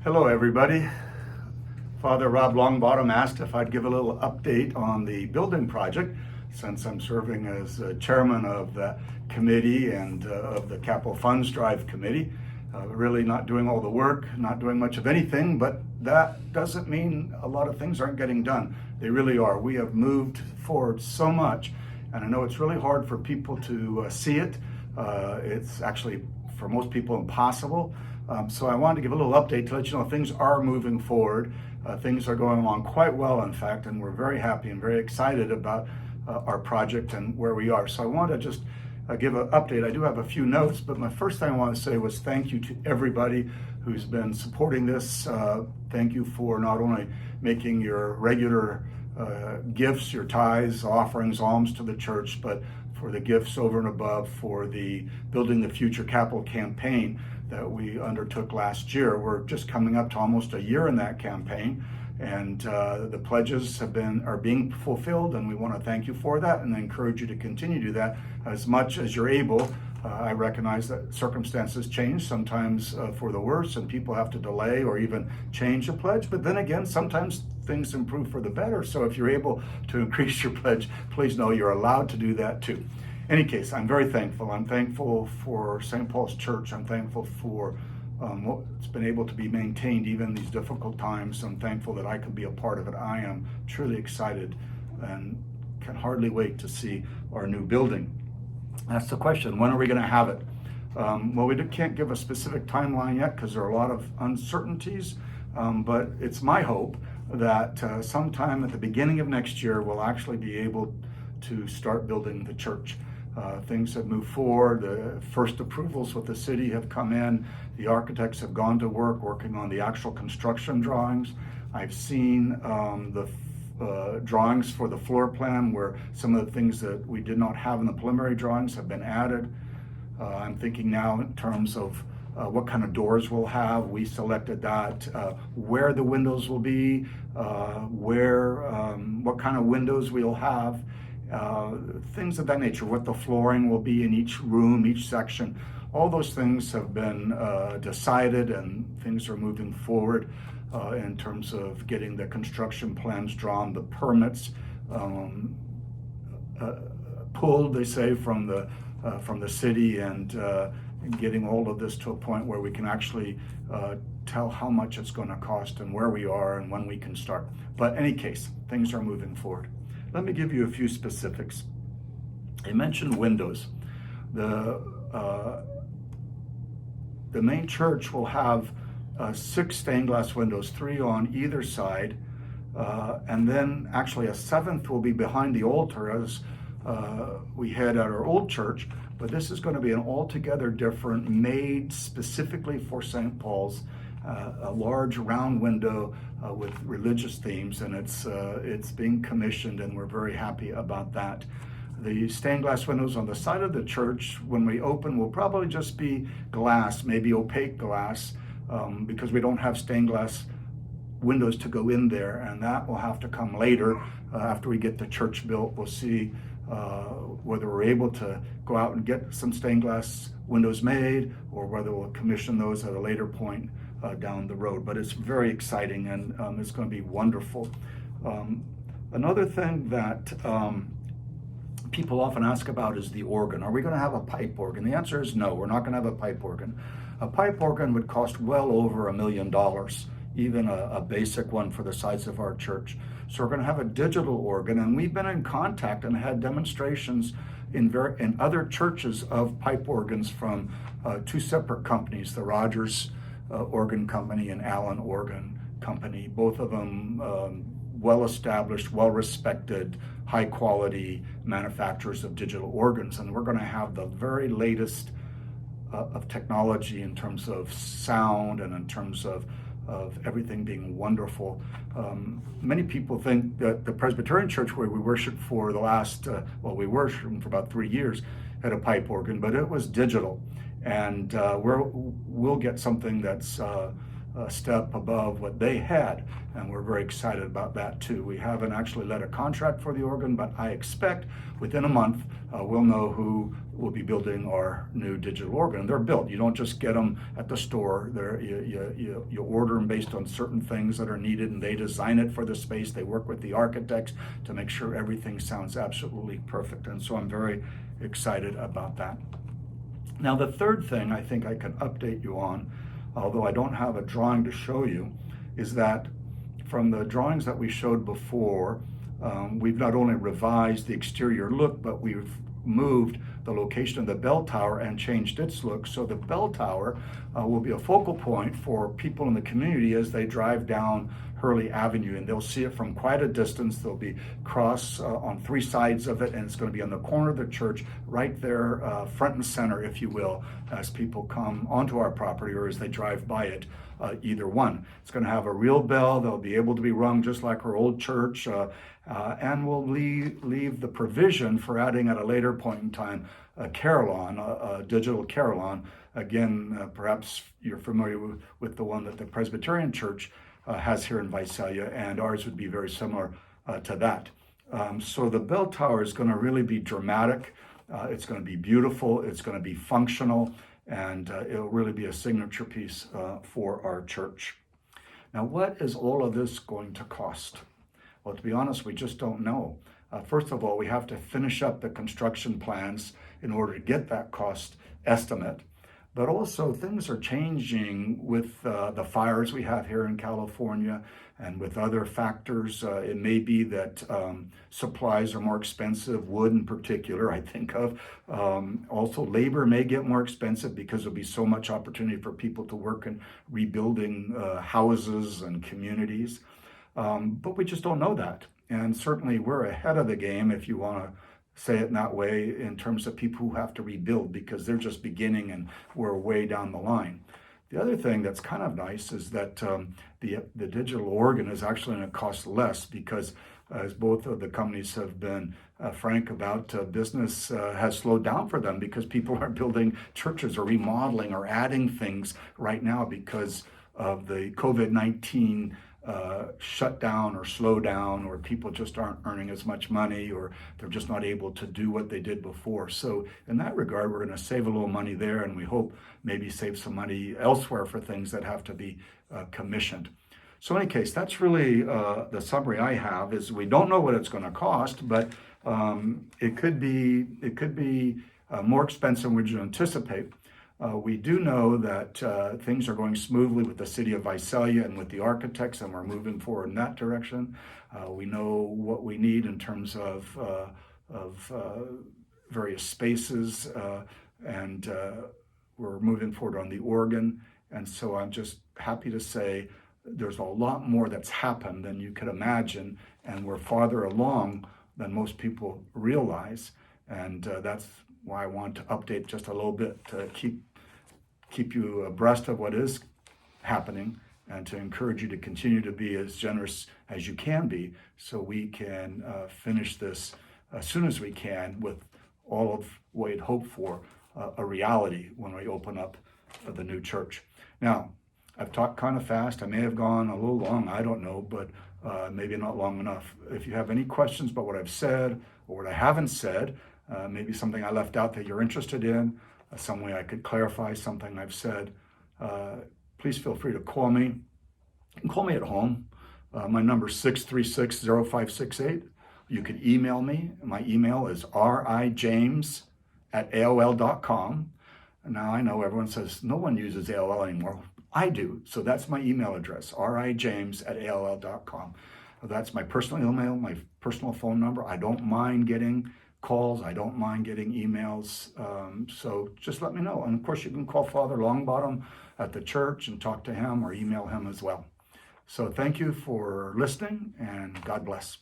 Hello, everybody. Father Rob Longbottom asked if I'd give a little update on the building project since I'm serving as chairman of the committee and of the Capital Funds Drive Committee. Really not doing all the work, not doing much of anything, but that doesn't mean a lot of things aren't getting done. They really are. We have moved forward so much, and I know it's really hard for people to see it. It's actually, for most people, impossible. So I wanted to give a little update to let you know things are moving forward. Things are going along quite well, in fact, and we're very happy and very excited about our project and where we are. So I want to just give an update. I do have a few notes, but my first thing I want to say was thank you to everybody who's been supporting this. Thank you for not only making your regular gifts, your tithes, offerings, alms to the church, but for the gifts over and above for the Building the Future Capital campaign that we undertook last year. We're just coming up to almost a year in that campaign, and the pledges are being fulfilled, and we want to thank you for that and encourage you to continue to do that as much as you're able. I recognize that circumstances change, sometimes for the worse, and people have to delay or even change the pledge, but then again, sometimes things improve for the better. So if you're able to increase your pledge, please know you're allowed to do that too. Any case, I'm very thankful. I'm thankful for St. Paul's Church. I'm thankful for what's been able to be maintained even in these difficult times. I'm thankful that I could be a part of it. I am truly excited and can hardly wait to see our new building. That's the question. When are we going to have it? Well, we can't give a specific timeline yet because there are a lot of uncertainties, but it's my hope that sometime at the beginning of next year, we'll actually be able to start building the church. Things have moved forward. The first approvals with the city have come in. The architects have gone to work working on the actual construction drawings. I've seen the drawings for the floor plan where some of the things that we did not have in the preliminary drawings have been added. I'm thinking now in terms of what kind of doors we'll have. We selected that, where the windows will be, what kind of windows we'll have. Things of that nature, what the flooring will be in each room, each section. All those things have been decided, and things are moving forward in terms of getting the construction plans drawn, the permits pulled, they say, from the city, and getting all of this to a point where we can actually tell how much it's going to cost and where we are and when we can start. But in any case, things are moving forward. Let me give you a few specifics. I mentioned windows. The main church will have 6 stained glass windows, 3 on either side, and then actually a 7th will be behind the altar as we had at our old church, but this is going to be an altogether different, made specifically for St. Paul's, a large round window with religious themes, and it's being commissioned, and we're very happy about that. The stained glass windows on the side of the church, when we open, will probably just be glass, maybe opaque glass, because we don't have stained glass windows to go in there, and that will have to come later after we get the church built. We'll see whether we're able to go out and get some stained glass windows made, or whether we'll commission those at a later point down the road. But it's very exciting, and it's going to be wonderful. Another thing that people often ask about is the organ. Are we going to have a pipe organ? The answer is no, we're not going to have a pipe organ. A pipe organ would cost well over $1 million, even a basic one for the size of our church. So we're going to have a digital organ, and we've been in contact and had demonstrations in other churches of pipe organs from 2 separate companies, the Rogers Organ Company and Allen Organ Company, both of them well-established, well-respected, high-quality manufacturers of digital organs. And we're going to have the very latest of technology in terms of sound and in terms of everything being wonderful. Many people think that the Presbyterian Church, where we worshiped for the last, we worshiped for about 3 years, had a pipe organ, but it was digital. And we'll get something that's step above what they had, and we're very excited about that too. We haven't actually let a contract for the organ, but I expect within a month we'll know who will be building our new digital organ. They're built. You don't just get them at the store. You order them based on certain things that are needed, and they design it for the space. They work with the architects to make sure everything sounds absolutely perfect, and so I'm very excited about that. Now, the third thing I think I can update you on, although I don't have a drawing to show you, is that from the drawings that we showed before, we've not only revised the exterior look, but we've moved the location of the bell tower and changed its look. So the bell tower will be a focal point for people in the community as they drive down Hurley Avenue, and they'll see it from quite a distance. There'll be cross on three sides of it, and it's going to be on the corner of the church, right there, front and center, if you will, as people come onto our property or as they drive by it. Either one. It's going to have a real bell. They'll be able to be rung just like our old church, and we'll leave the provision for adding at a later point in time a carillon, a digital carillon. Again, perhaps you're familiar with the one that the Presbyterian Church has here in Visalia, and ours would be very similar to that. So the bell tower is going to really be dramatic. It's going to be beautiful. It's going to be functional. And it'll really be a signature piece for our church. Now, what is all of this going to cost? Well, to be honest, we just don't know. First of all, we have to finish up the construction plans in order to get that cost estimate. But also, things are changing with the fires we have here in California and with other factors. It may be that supplies are more expensive, wood in particular, I think of. Also, labor may get more expensive because there'll be so much opportunity for people to work in rebuilding houses and communities. But we just don't know that. And certainly we're ahead of the game, if you want to say it in that way, in terms of people who have to rebuild, because they're just beginning and we're way down the line. The other thing that's kind of nice is that the digital organ is actually going to cost less because, as both of the companies have been frank about, business has slowed down for them because people are building churches or remodeling or adding things right now because of the COVID-19 shut down or slow down, or people just aren't earning as much money, or they're just not able to do what they did before. So in that regard, we're going to save a little money there, and we hope maybe save some money elsewhere for things that have to be commissioned. So in any case, that's really the summary I have. Is we don't know what it's going to cost, but it could be more expensive than we anticipate. We do know that things are going smoothly with the city of Visalia and with the architects, and we're moving forward in that direction. We know what we need in terms of various spaces, and we're moving forward on the organ. And so I'm just happy to say there's a lot more that's happened than you could imagine, and we're farther along than most people realize. And that's why I want to update just a little bit to keep you abreast of what is happening, and to encourage you to continue to be as generous as you can be, so we can finish this as soon as we can with all of what we'd hope for a reality when we open up the new church. Now, I've talked kind of fast. I may have gone a little long, I don't know, but maybe not long enough. If you have any questions about what I've said or what I haven't said, maybe something I left out that you're interested in, some way I could clarify something I've said, please feel free to call me. You can call me at home. My number is 636-0568. You can email me. My email is rijames@aol.com. Now, I know everyone says no one uses AOL anymore. I do. So that's my email address, rijames@aol.com. That's my personal email, my personal phone number. I don't mind getting calls. I don't mind getting emails. So just let me know. And of course, you can call Father Longbottom at the church and talk to him, or email him as well. So thank you for listening, and God bless.